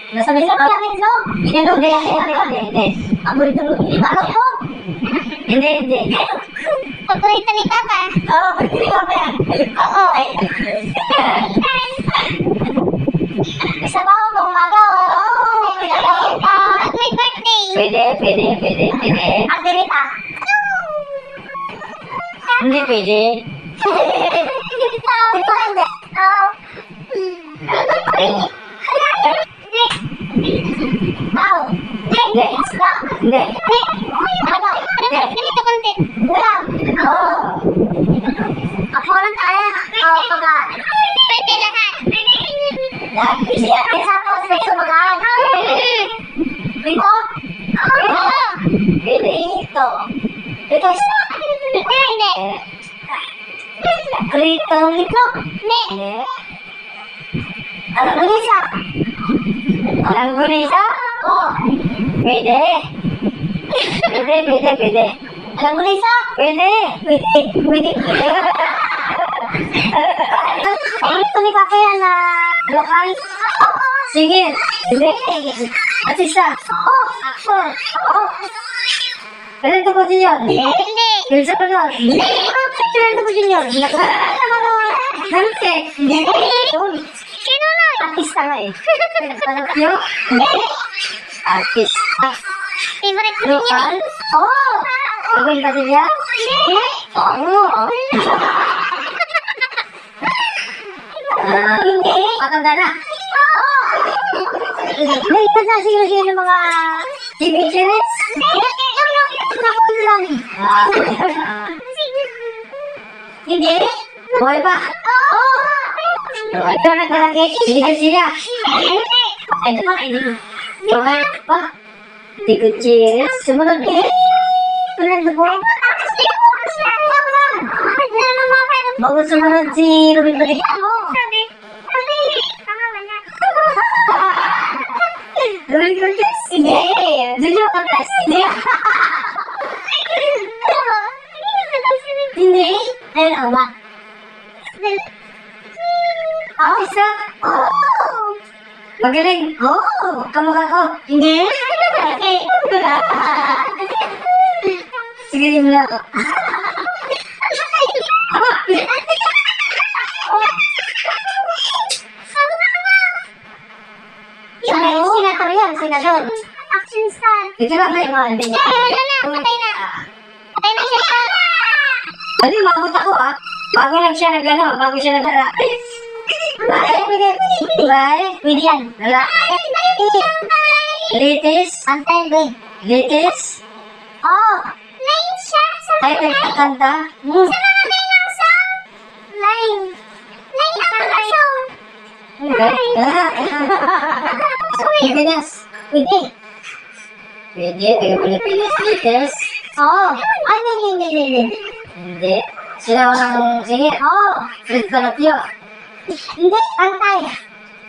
Nasa may sa kami no. Inilog kaya hindi. Paborito mo. Bakit po? Hindi. Paborito ni Papa. Oo, paborito ni Papa yan. Oo. Isa ba ako umaga? Oo. At may birthday. Pwede. Margarita. Hindi pwede. Hindi. Oo. Hindi. Ganito konti. Oo. Ako lang tayo. Oo, pagka. Pwede lahat. Isa ako sa sumagaan. Ito? Oo. Ito. Ito. Hindi. Prito ito. Hindi. Langgunisa. Langgunisa? Oo. Pwede. Langgunisa? Pwede. Ito ni Papa yan na lokal. Sige. At isa. Oo. Ganito po Junior. Hindi. Ganito po Junior. Ganito po Junior. Ganito. Sino na? Artista nga eh. Artista. Favorite mo niya? Lokal? Oo. Gawin ka din yan? Oo. Hindi. Matanda na. May isa sino mga TV series? Nakul lang. Hindi? Buhay pa? Oo. Ito na talaga. Sila. Ano ba? Buhay pa? Tigot cheers. Sumunod ka. Sumunod ko. Bago sumunod si Ruben Balik. Sabi. Ruben Balik. Hindi. Julio Cantas. Hindi. Ayun ako ba? Isa. Magaling. Kamukha ko. Hindi. Sige, yung lang ako. Senador. Action star. Ito na ba yung mga hindi niya? Patay na. Patay na siya. Ano, mabot ako ah. Bago lang siya bago siya nagala. Pwede yan. Wala. Litis. Antay, be. Litis. Line siya. Ay, kanta. Sa mga line ang song. Line. Line ang song. Pilipinas. Pwede. Pwede. Pilipinas. Litis. Ay, hindi. Hindi. Sila walang singit. Fred Calapio. Hindi, antay.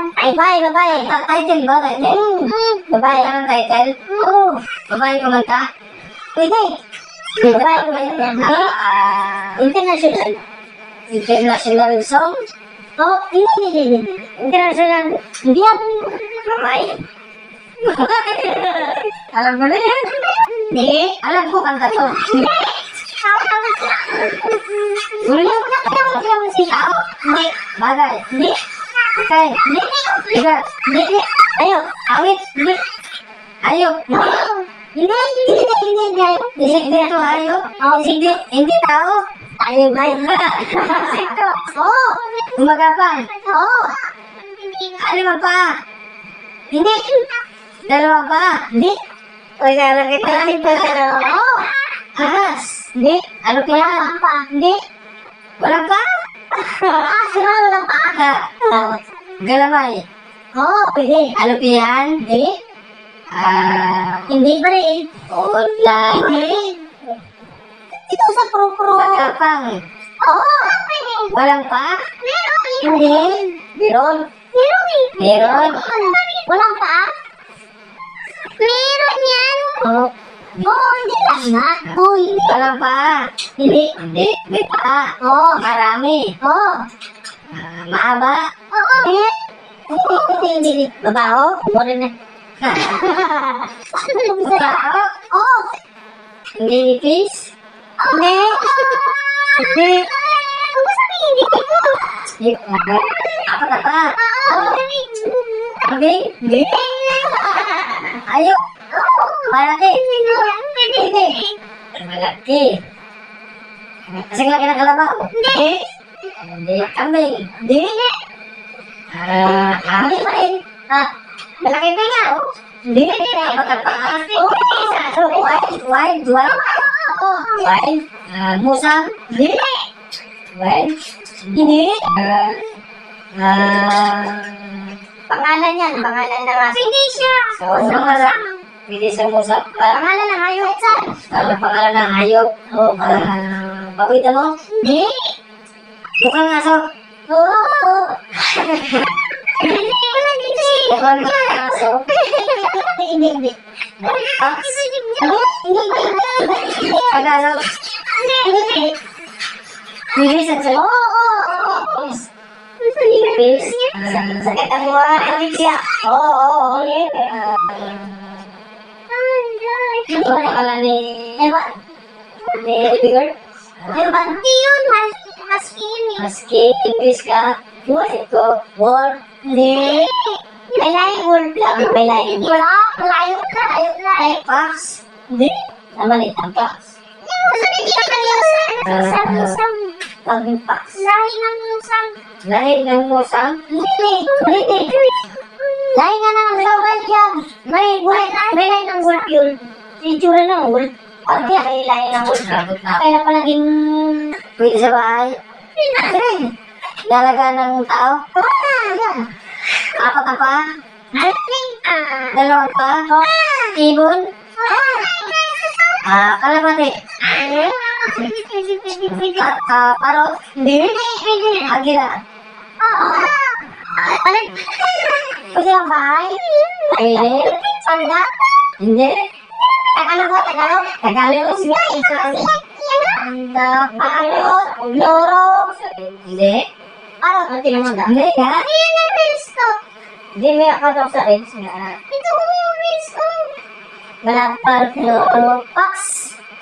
Babae. Title ba? Babae. Anong title? Babae kumanta. Pwede. Babae kumanta. International. International song? Hindi. International. Hindi yan. Babae. Alam mo na yan? Hindi. Alam ko kanta to. Hindi. Bagay. Hindi. Okay. Bigat. Ayo. Awit. Ayo. Hindi. Hindi to ayo. Hindi tao. Ayo ba? Ito. Gumagapang. Lima pa. Hindi. Dalawa pa. Hindi. Uy, kaya kita. Ahas. Hindi. Ano kaya? Hindi. Walang pa? Sino lang pa? Galamay. Pwede. Alupihan. Hindi. Hindi pa rin. Ulan. Hindi. Ito sa pro-pro. Magapang. Pwede. Walang pa? Hindi. Meron. Meron. Walang pa? Meron yan. Hindi lang nga. Walang pa? Hindi. Hindi. May pa. Marami. Maaba. Hindi. Hindi. Babaho? Mura na. Babaho? Oo. Hindi nipis? Hindi. Hindi. Hindi. Apa na pa? Hindi. Hindi. Ayo. Malaki. Hindi. Malaki. Kasing laki ng kalabaw. Hindi. Hindi. Kambing. Hindi. Kami pa rin. Malaki ka nga. Hindi. Wild. Musang. Hindi. Wild. Hindi. Pangalan yan. Pangalan na nga. Hindi siya. Pwede sa musang. Pangalan ng hayop, sir. Pangalan ng hayop. Pakita mo? Hindi. Mukhang aso. Oo. Hindi. Mukhang aso. Hindi. Pag-aso. Bilis ang sa'yo. Oo. Bilis. Sakit ang mga Alicia. Oo. Ito ang pangalan ni Evan. Ni Bigger. Evan. Hindi yun. Husky yun eh. Maski English ka. Buhay ko. War. Hindi. May laing word lang. May lain. Wala. Layo ka. Fox. Hindi. Maliit ang fox. Hindi ka kanina sa Paging fox. lahi ng musang. Lahi ng musang. Hindi. Lahi nga ng lawal yan. May lahi ng wolf yun. Itsura ng wolf. Hindi, may lahi ng wolf. Kaya na palaging pwede sa bahay. Dalaga ng tao. Apat na pa. Dalawang pa. Ibon. Kalapati. Parot. Hindi. Agila. Pwede ang bahay? Pwede. Sanda? Hindi. Tagalog? Tagalog. Parot? Loro? Hindi. Parot? Ang tinamang ka. Hindi ka. Ayan ang reels ko. Hindi may akasaw sa rin. Ito ko yung reels ko. Malapar. Fox?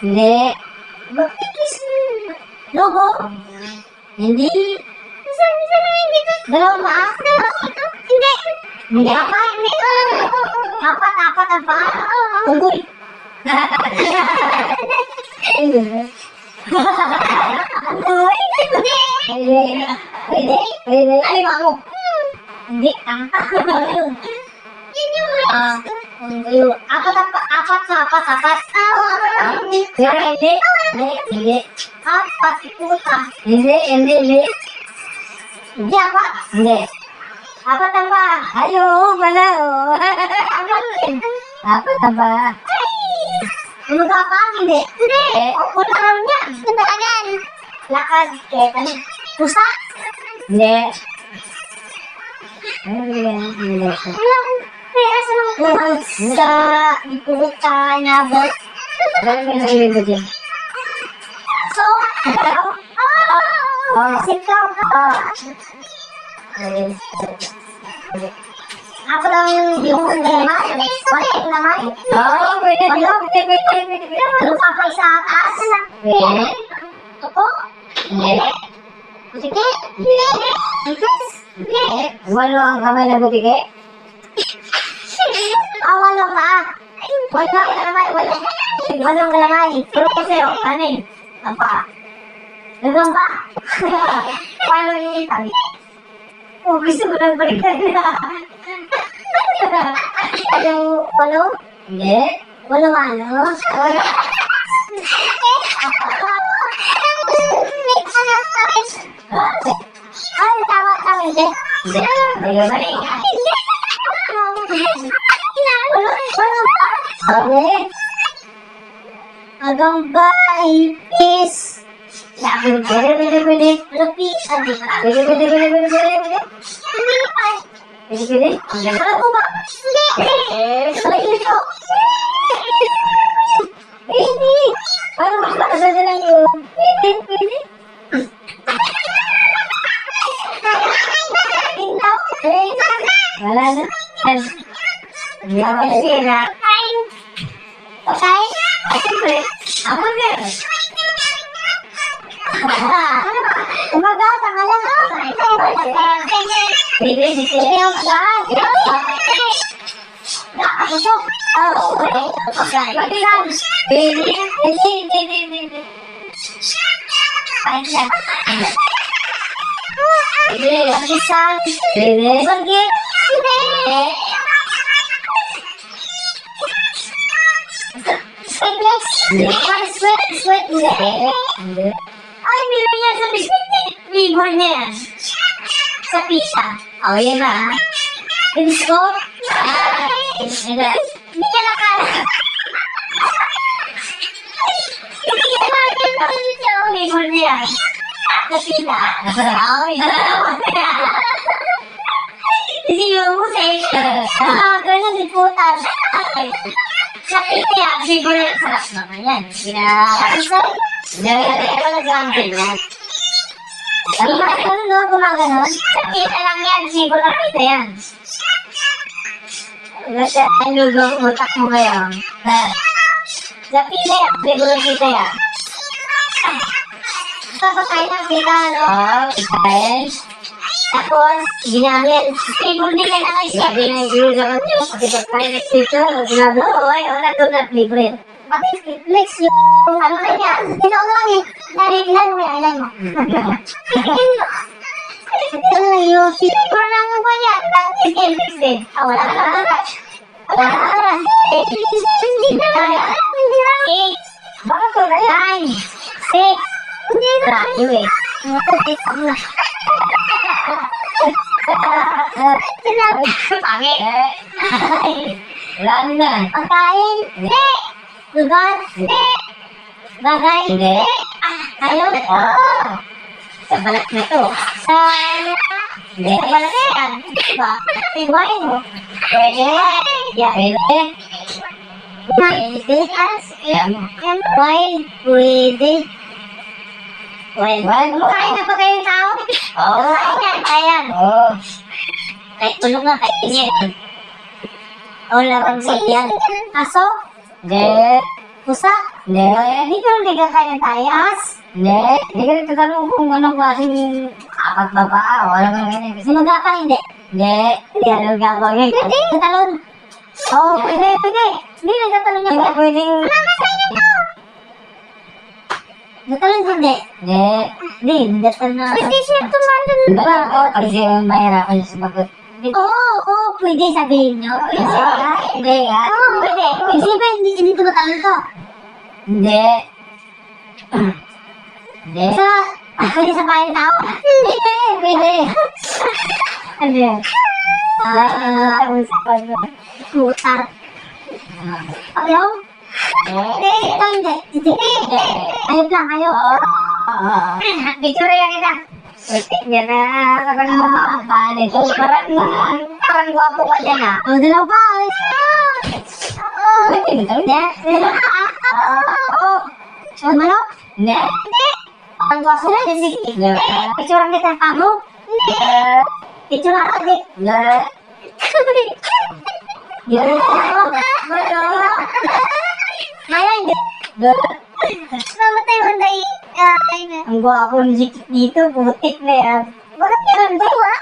Hindi. Bakit logo? Hindi. Saan na hindi ko? Dalawang paa. Hindi. Hindi. Hindi. Apat ang paa. Unggoy. Hindi. Pwede. Ay, mamo. Hindi. Yun yung Unggoy. apat. Pero hindi. Hindi. Apat puta. Hindi. Hindi apat. Hindi. Apat ang paa. Ayo, pala. Apa ba? Ano ka pa? Hindi. Eh. Puta raw niya. Kendaraan. Lakad. Kaya pusa. Hindi. Hindi. Kaya sa puta niya. So, sintaw. Ako lang yung naman. Wala naman. Pwede. Ano pa pa sa taas na? Ito? Hindi. Sige. Sige. Walo ang kamay na butike. Wala pa. Wala naman. Walang galamay. Pero kasi, kanin. Ang pa. Nagang pa. Paano yung itabi? Gusto ko lang balikan na. Walo? Hindi. Walo ano? Ay, tama. Hindi. Hindi. Balik. Walo pa. Sabi. Agang ba ipis? Pwede. Lapis. Hindi pa. Pwede. Wala po ba? Hindi. Hindi. Ano mas makasal na lang yun? Pwede. Tindaw. Wala na. Hindi ako sira. Pagkain? Siyempre, ako din. Umaga, tangalan. Bibili si Siri. Ayaw magaan. Nakakasok. Pagkain. Hindi. Kain siya. Bibili. Pag-isang. Bibili. Bagit. Sweetness. Parang sweet. Hindi. Ay, nilo niya sa biscuit. Flavor niya yan. Sa pizza. Oh, yan na. Biskot. Hindi. Hindi ka nakala. Hindi ka nakala. Flavor niya. Sa pizza. Ay, Kasi yung musay. Gano'n si putas. Sa pizza. Flavor niya. Sarap naman yan. Pinakasal. Hindi. Ano no, gumaganon? Sa pizza lang yan. Siguro na pizza yan. Ano ba utak mo ngayon? Sa pizza yan. Siguro pizza yan. Papakain ng pizza, no? Kain. Tapos, ginamit. Flavor nila na kayo. Sabi na yung sa kanya, pagkakain na dito, sinabi, Oo, ay, wala doon na flavor. Pati flex yung ano na niya. Ginawa lang eh. Narilan mo yan, mo. Ano lang yung flavor ng ano niya. Flex din. Wala ka. Eight. baka ko na yan. Nine. Six. Hindi na. Tayo eh. Sinabi ko, pangit. Wala na. Pagkain. Hindi. Lugar. Hindi. Bagay. Hindi. Ayaw. Sa balat na to. Hindi. Balat yan. Diba? Iwain mo. Pwede. Yeah. Pwede. Pwede. Pwede. Kain na pa kayong tao? Oo. Ayan. Oo. Ay, tulog nga kayo niya. Wala kang sakyan. Aso? Hindi. Pusa? Hindi. Hindi ko hindi ka kayo ng tayas. Hindi. Hindi ka rin tatanong kung anong klaseng apat baba o ano kang ganyan. Sinuga ka hindi? Hindi. Hindi, ano gagawin ngayon? Pwede. Tatalon. Oo, pwede. Hindi, nagtatalon niya. Hindi pwedeng... Nagtatalon hindi. Hindi. Hindi, nagtatalon na. Pwede siya tumalon. Diba? Oo. Kasi mahirapan siya sumagot. Oo, pwede sabihin nyo. Hindi nga. Oo, pwede. Isipin, hindi tumatalon to. Hindi. Hindi. Pwede sa bahay tao? Hindi, pwede. Ano yan? Usapan mo. Putar. Ayaw? Hindi, ito hindi. Ayun lang, ayaw. Picture yan kita. Yan na. Parang ito. Parang gwapo ka dyan ah. O, dalaw pa. Hindi. Manok? Hindi. Ang gwapo na. Hindi. Picture lang kita. Amo? Picture lang kita. Yan. Maya, hindi. Mamatay mo na Ang gwapo ni dito. Putik na yan. Bakit yan? Bawa?